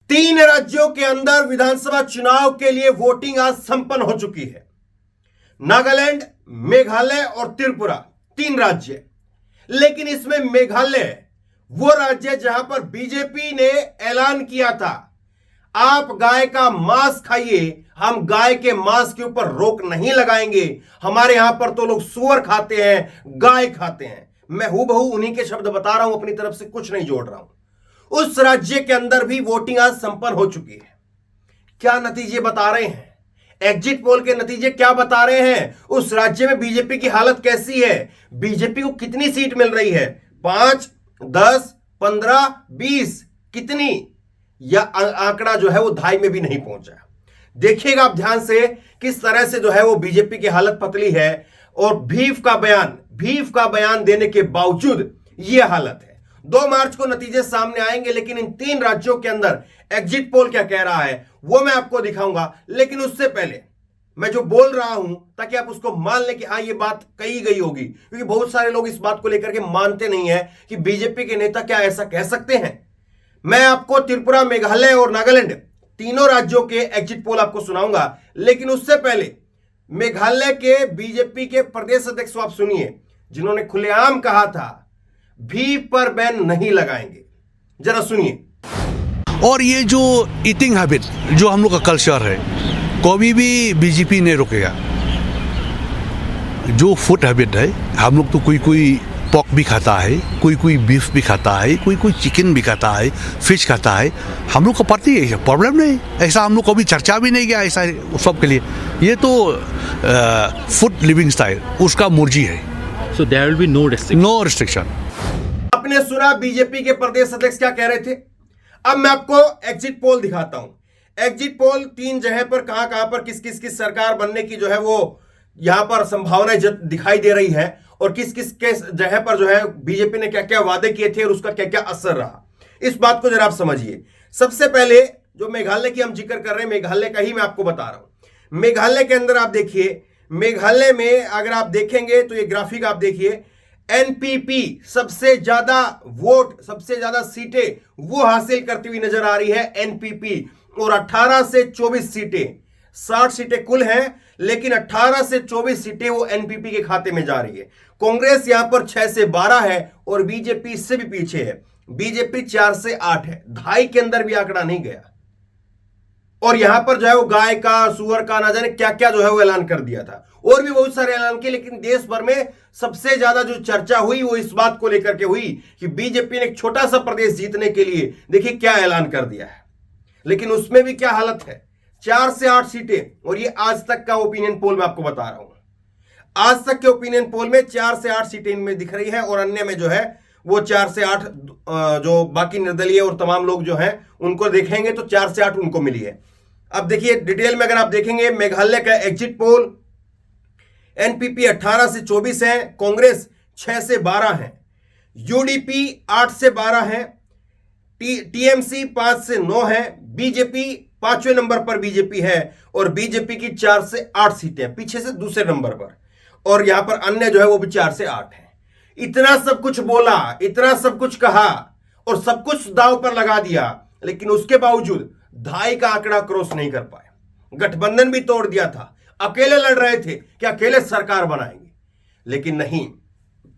तीन राज्यों के अंदर विधानसभा चुनाव के लिए वोटिंग आज संपन्न हो चुकी है। नागालैंड, मेघालय और त्रिपुरा, तीन राज्य। लेकिन इसमें मेघालय वो राज्य जहां पर बीजेपी ने ऐलान किया था आप गाय का मांस खाइए, हम गाय के मांस के ऊपर रोक नहीं लगाएंगे, हमारे यहां पर तो लोग सूअर खाते हैं, गाय खाते हैं। मैं हूबहू उन्हीं के शब्द बता रहा हूं, अपनी तरफ से कुछ नहीं जोड़ रहा हूं। उस राज्य के अंदर भी वोटिंग आज संपन्न हो चुकी है। क्या नतीजे बता रहे हैं? एग्जिट पोल के नतीजे क्या बता रहे हैं? उस राज्य में बीजेपी की हालत कैसी है? बीजेपी को कितनी सीट मिल रही है? 5, 10, 15, 20, कितनी? या आंकड़ा जो है वो 2.5 में भी नहीं पहुंचा। देखिएगा आप ध्यान से किस तरह से जो है वो बीजेपी की हालत पतली है और भीफ का बयान देने के बावजूद यह हालत है। 2 मार्च को नतीजे सामने आएंगे, लेकिन इन 3 राज्यों के अंदर एग्जिट पोल क्या कह रहा है वो मैं आपको दिखाऊंगा। लेकिन उससे पहले मैं जो बोल रहा हूं ताकि आप उसको मान लें कि हाँ ये बात कही गई होगी, क्योंकि बहुत सारे लोग इस बात को लेकर के मानते नहीं है कि बीजेपी के नेता क्या ऐसा कह सकते हैं। मैं आपको त्रिपुरा, मेघालय और नागालैंड तीनों राज्यों के एग्जिट पोल आपको सुनाऊंगा। लेकिन उससे पहले मेघालय के बीजेपी के प्रदेश अध्यक्ष आप सुनिए, जिन्होंने खुलेआम कहा था भीफ पर बैन नहीं लगाएंगे। जरा सुनिए। और ये जो ईटिंग हैबिट जो हम लोग का कल्चर है, कभी भी बीजेपी नहीं रोकेगा। जो फूड हैबिट है, हम लोग तो कोई पॉक भी खाता है, कोई बीफ भी खाता है, कोई चिकन भी खाता है, फिश खाता है। हम लोग को पड़ती है, प्रॉब्लम नहीं। ऐसा हम लोग कभी चर्चा भी नहीं किया ऐसा सब के लिए। ये तो फूड लिविंग स्टाइल उसका मर्जी है। So there will be no restriction. No restriction. आपने सुना बीजेपी के प्रदेश अध्यक्ष क्या कह रहे थे। अब मैं आपको एग्जिट पोल दिखाता हूं। एग्जिट पोल 3 जगह पर कहां पर किस सरकार बनने की जो है वो यहां पर संभावनाएं दिखाई दे रही है, और किस के जगह पर जो है बीजेपी ने क्या क्या वादे किए थे और उसका क्या क्या असर रहा। इस बात को जरा आप समझिए। सबसे पहले जो मेघालय की हम जिक्र कर रहे हैं, मेघालय का ही मैं आपको बता रहा हूं। मेघालय के अंदर आप देखिए, मेघालय में अगर आप देखेंगे तो ये ग्राफिक आप देखिए, एनपीपी सबसे ज्यादा वोट, सबसे ज्यादा सीटें वो हासिल करती हुई नजर आ रही है एनपीपी। और 18 से 24 सीटें, 60 सीटें कुल हैं, लेकिन 18 से 24 सीटें वो एनपीपी के खाते में जा रही है। कांग्रेस यहां पर 6 से 12 है और बीजेपी इससे भी पीछे है। बीजेपी 4 से 8 है, 2.5 के अंदर भी आंकड़ा नहीं गया। और यहां पर जो है वो गाय का, सुअर का, ना जाने क्या क्या जो है वो ऐलान कर दिया था। और भी बहुत सारे ऐलान किए, लेकिन देश भर में सबसे ज्यादा जो चर्चा हुई वो इस बात को लेकर के हुई कि बीजेपी ने एक छोटा सा प्रदेश जीतने के लिए देखिए क्या ऐलान कर दिया है। लेकिन उसमें भी क्या हालत है, 4 से 8 सीटें। और ये आज तक का ओपिनियन पोल मैं आपको बता रहा हूं। आज तक के ओपिनियन पोल में 4 से 8 सीटें इनमें दिख रही है, और अन्य में जो है वो 4 से 8 जो बाकी निर्दलीय और तमाम लोग जो हैं उनको देखेंगे तो 4 से 8 उनको मिली है। अब देखिए डिटेल में अगर आप देखेंगे, मेघालय का एग्जिट पोल, एनपीपी 18 से 24 है, कांग्रेस 6 से 12 है, यूडीपी 8 से 12 है, टीएमसी 5 से 9 है, बीजेपी 5वें नंबर पर बीजेपी है, और बीजेपी की 4 से 8 सीटें पीछे से दूसरे नंबर पर, और यहां पर अन्य जो है वो भी 4 से 8 है। इतना सब कुछ बोला, इतना सब कुछ कहा और सब कुछ दांव पर लगा दिया, लेकिन उसके बावजूद 2.5 का आंकड़ा क्रॉस नहीं कर पाए। गठबंधन भी तोड़ दिया था, अकेले लड़ रहे थे कि अकेले सरकार बनाएंगे, लेकिन नहीं,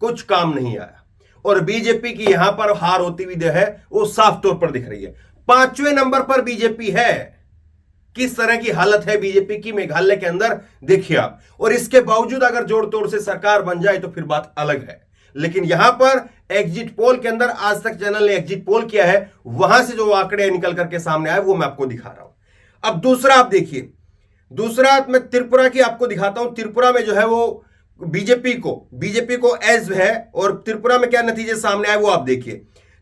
कुछ काम नहीं आया। और बीजेपी की यहां पर हार होती हुई है वो साफ तौर पर दिख रही है। 5वें नंबर पर बीजेपी है। किस तरह की हालत है बीजेपी की मेघालय के अंदर देखिए आप। और इसके बावजूद अगर जोड़ तोड़ से सरकार बन जाए तो फिर बात अलग है। लेकिन यहां पर एग्जिट पोल के अंदर, आज तक चैनल ने एग्जिट पोल किया है, वहां से जो आंकड़े निकल करके सामने आए वो मैं आपको दिखा रहा हूं। अब दूसरा आप देखिए, दूसरा मैं त्रिपुरा की आपको दिखाता हूं। त्रिपुरा में जो है वो बीजेपी को एज है, और त्रिपुरा में क्या नतीजे सामने आए वो आप देखिए।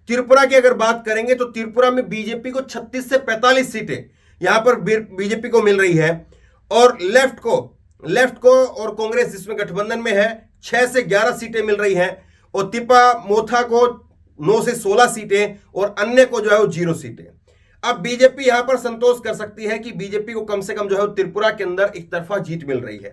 त्रिपुरा की अगर बात करेंगे तो त्रिपुरा में बीजेपी को 36 से 45 सीटें यहां पर बीजेपी को मिल रही है, और लेफ्ट को और कांग्रेस जिसमें गठबंधन में है 6 से 11 सीटें मिल रही हैं, और तिपा मोथा को 9 से 16 सीटें, और अन्य को जो है वो 0 सीटें। अब बीजेपी यहां पर संतोष कर सकती है कि बीजेपी को कम से कम जो है त्रिपुरा के अंदर एक तरफा जीत मिल रही है।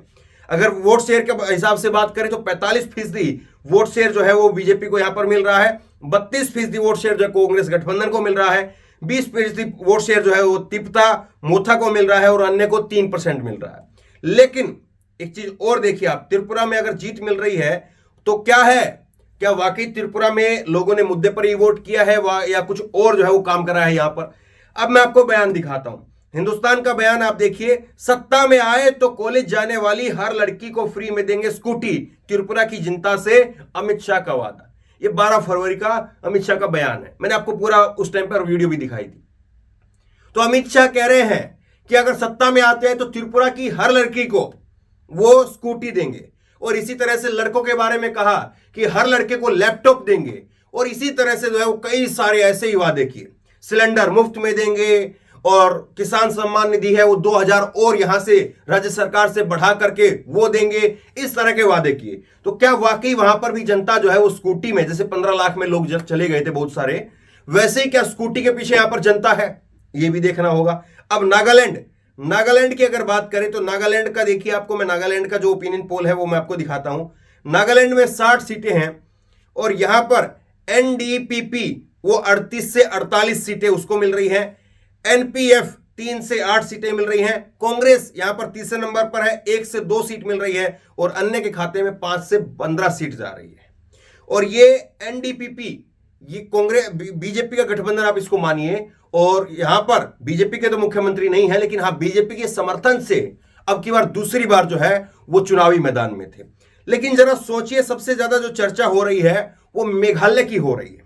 अगर वोट शेयर के हिसाब से बात करें तो 45% वोट शेयर जो है वो बीजेपी को यहां पर मिल रहा है, 32% वोट शेयर जो कांग्रेस गठबंधन को मिल रहा है। 20% वोट शेयर जो है वो तिप्ता मोथा को मिल रहा है और अन्य को 3% मिल रहा है। लेकिन एक चीज और देखिए आप, त्रिपुरा में अगर जीत मिल रही है तो क्या है, क्या वाकई त्रिपुरा में लोगों ने मुद्दे पर ही वोट किया है या कुछ और जो है वो काम करा है यहां पर। अब मैं आपको बयान दिखाता हूं, हिंदुस्तान का बयान आप देखिए, सत्ता में आए तो कॉलेज जाने वाली हर लड़की को फ्री में देंगे स्कूटी, त्रिपुरा की जनता से अमित शाह का वादा। ये 12 फरवरी का अमित शाह का बयान है, मैंने आपको पूरा उस टाइम पर वीडियो भी दिखाई थी। तो अमित शाह कह रहे हैं कि अगर सत्ता में आते हैं तो त्रिपुरा की हर लड़की को वो स्कूटी देंगे, और इसी तरह से लड़कों के बारे में कहा कि हर लड़के को लैपटॉप देंगे, और इसी तरह से जो है वो कई सारे ऐसे ही वादे किए, सिलेंडर मुफ्त में देंगे, और किसान सम्मान निधि है वो 2000 और यहां से राज्य सरकार से बढ़ा करके वो देंगे, इस तरह के वादे किए। तो क्या वाकई वहां पर भी जनता जो है वो स्कूटी में, जैसे 15 लाख में लोग जब चले गए थे बहुत सारे, वैसे ही क्या स्कूटी के पीछे यहां पर जनता है, ये भी देखना होगा। अब नागालैंड की अगर बात करें तो नागालैंड का देखिए, आपको मैं नागालैंड का जो ओपिनियन पोल है वो मैं आपको दिखाता हूं। नागालैंड में 60 सीटें हैं और यहां पर एनडीपीपी वो 38 से 48 सीटें उसको मिल रही हैं, एनपीएफ 3 से 8 सीटें मिल रही हैं, कांग्रेस यहां पर तीसरे नंबर पर है, 1 से 2 सीट मिल रही है, और अन्य के खाते में 5 से 15 सीट जा रही है। और ये एनडीपीपी, ये कांग्रेस बीजेपी का गठबंधन आप इसको मानिए, और यहां पर बीजेपी के तो मुख्यमंत्री नहीं है, लेकिन हाँ बीजेपी के समर्थन से अब की बार दूसरी बार जो है वो चुनावी मैदान में थे। लेकिन जरा सोचिए, सबसे ज्यादा जो चर्चा हो रही है वो मेघालय की हो रही है।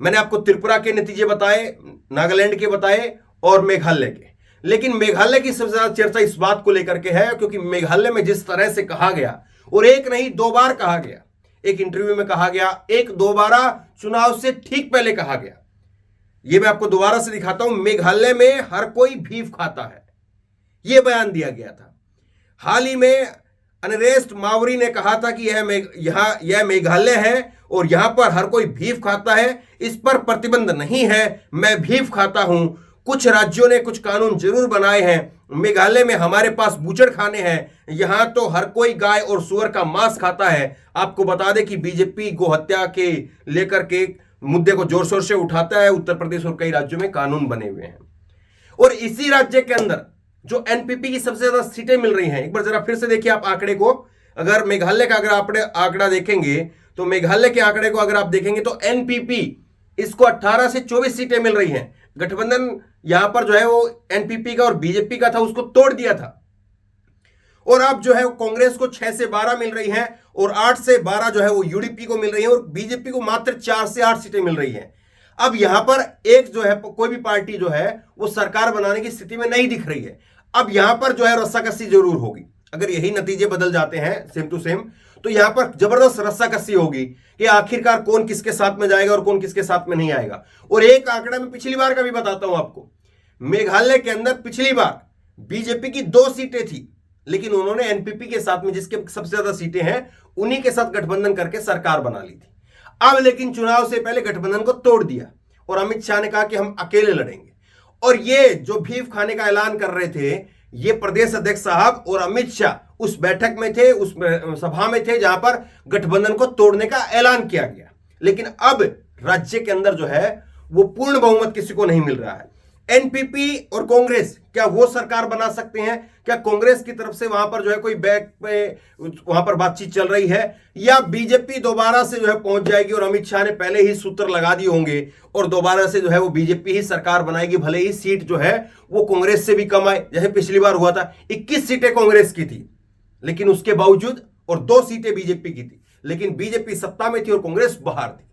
मैंने आपको त्रिपुरा के नतीजे बताए, नागालैंड के बताए और मेघालय के, लेकिन मेघालय की सबसे ज्यादा चर्चा इस बात को लेकर के है क्योंकि मेघालय में जिस तरह से कहा गया, और एक नहीं 2 बार कहा गया, एक इंटरव्यू में कहा गया, 1-2 बार चुनाव से ठीक पहले कहा गया। ये मैं आपको दोबारा से दिखाता हूं, मेघालय में हर कोई भीफ खाता है, यह बयान दिया गया था। हाल ही में अनरेस्ट मावरी ने कहा था कि यह मेघालय है और यहां पर हर कोई भीफ खाता है, इस पर प्रतिबंध नहीं है, मैं भीफ खाता हूं। कुछ राज्यों ने कुछ कानून जरूर बनाए हैं, मेघालय में हमारे पास बूचड़ खाने हैं, यहां तो हर कोई गाय और सुअर का मांस खाता है। आपको बता दें कि बीजेपी गोहत्या के लेकर के मुद्दे को जोर शोर से उठाता है, उत्तर प्रदेश और कई राज्यों में कानून बने हुए हैं। और इसी राज्य के अंदर जो एनपीपी की सबसे ज्यादा सीटें मिल रही हैं, एक बार जरा फिर से देखिए आप आंकड़े को, अगर मेघालय का अगर आप आंकड़ा देखेंगे तो मेघालय के आंकड़े को अगर आप देखेंगे तो एनपीपी इसको 18 से 24 सीटें मिल रही हैं। गठबंधन यहां पर जो है वो एनपीपी का और बीजेपी का था, उसको तोड़ दिया था, और अब जो है वो कांग्रेस को 6 से 12 मिल रही हैं और 8 से 12 जो है वो यूडीपी को मिल रही है, और बीजेपी को मात्र 4 से 8 सीटें मिल रही हैं। अब यहां पर एक जो है कोई भी पार्टी जो है वो सरकार बनाने की स्थिति में नहीं दिख रही है। अब यहां पर जो है रस्साकसी जरूर होगी, अगर यही नतीजे बदल जाते हैं सेम टू सेम, तो यहां पर जबरदस्त रस्साकसी होगी कि आखिरकार कौन किसके साथ में जाएगा और कौन किसके साथ में नहीं आएगा। और एक आंकड़ा मैं पिछली बार का भी बताता हूं आपको, मेघालय के अंदर पिछली बार बीजेपी की 2 सीटें थी, लेकिन उन्होंने एनपीपी के साथ में, जिसके सबसे ज्यादा सीटें हैं, उन्हीं के साथ गठबंधन करके सरकार बना ली थी। अब लेकिन चुनाव से पहले गठबंधन को तोड़ दिया और अमित शाह ने कहा कि हम अकेले लड़ेंगे। और ये जो भीख खाने का ऐलान कर रहे थे, ये प्रदेश अध्यक्ष साहब और अमित शाह उस बैठक में थे, उस सभा में थे जहां पर गठबंधन को तोड़ने का ऐलान किया गया। लेकिन अब राज्य के अंदर जो है वो पूर्ण बहुमत किसी को नहीं मिल रहा है। एनपीपी और कांग्रेस क्या वो सरकार बना सकते हैं? क्या कांग्रेस की तरफ से वहां पर जो है कोई बैक पे वहां पर बातचीत चल रही है, या बीजेपी दोबारा से जो है पहुंच जाएगी और अमित शाह ने पहले ही सूत्र लगा दिए होंगे और दोबारा से जो है वो बीजेपी ही सरकार बनाएगी, भले ही सीट जो है वो कांग्रेस से भी कम आए, जैसे पिछली बार हुआ था 21 सीटें कांग्रेस की थी, लेकिन उसके बावजूद, और 2 सीटें बीजेपी की थी, लेकिन बीजेपी सत्ता में थी और कांग्रेस बाहर थी।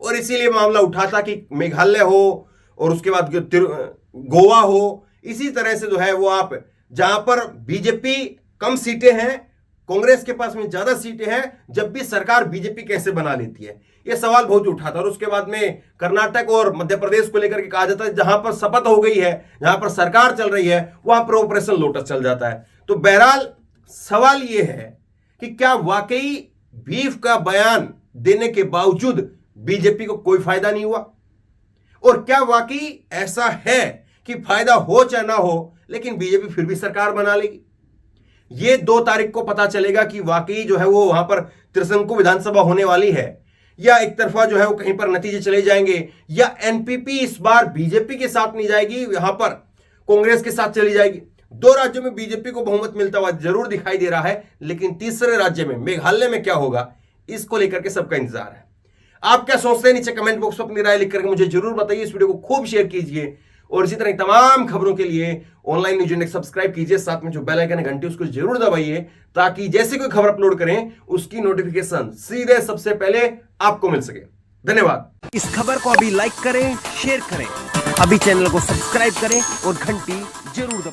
और इसीलिए मामला उठा था कि मेघालय हो और उसके बाद गोवा हो, इसी तरह से जो है वो आप जहां पर बीजेपी कम सीटें हैं, कांग्रेस के पास में ज्यादा सीटें हैं, जब भी सरकार बीजेपी कैसे बना लेती है, यह सवाल बहुत उठा था। और उसके बाद में कर्नाटक और मध्य प्रदेश को लेकर के कहा जाता है जहां पर शपथ हो गई है, जहां पर सरकार चल रही है, वहां पर ऑपरेशन लोटस चल जाता है। तो बहरहाल सवाल यह है कि क्या वाकई बीफ का बयान देने के बावजूद बीजेपी को कोई फायदा नहीं हुआ, और क्या वाकई ऐसा है कि फायदा हो चाहे ना हो लेकिन बीजेपी फिर भी सरकार बना लेगी? ये 2 तारीख को पता चलेगा कि वाकई जो है वो वहां पर त्रिशंकु विधानसभा होने वाली है या एक तरफा जो है वो कहीं पर नतीजे चले जाएंगे, या एनपीपी इस बार बीजेपी के साथ नहीं जाएगी, यहां पर कांग्रेस के साथ चली जाएगी। 2 राज्यों में बीजेपी को बहुमत मिलता हुआ जरूर दिखाई दे रहा है, लेकिन तीसरे राज्य में मेघालय में क्या होगा इसको लेकर के सबका इंतजार है। आप क्या सोचते हैं नीचे कमेंट बॉक्स में अपनी राय लिख करके मुझे जरूर बताइए। इस वीडियो को खूब शेयर कीजिए और इसी तरह तमाम खबरों के लिए ऑनलाइन न्यूज इंडेक्स सब्सक्राइब कीजिए, साथ में जो बेल आइकन है घंटी उसको जरूर दबाइए, ताकि जैसे कोई खबर अपलोड करें उसकी नोटिफिकेशन सीधे सबसे पहले आपको मिल सके। धन्यवाद। इस खबर को अभी लाइक करें, शेयर करें, अभी चैनल को सब्सक्राइब करें और घंटी जरूर दबाएं।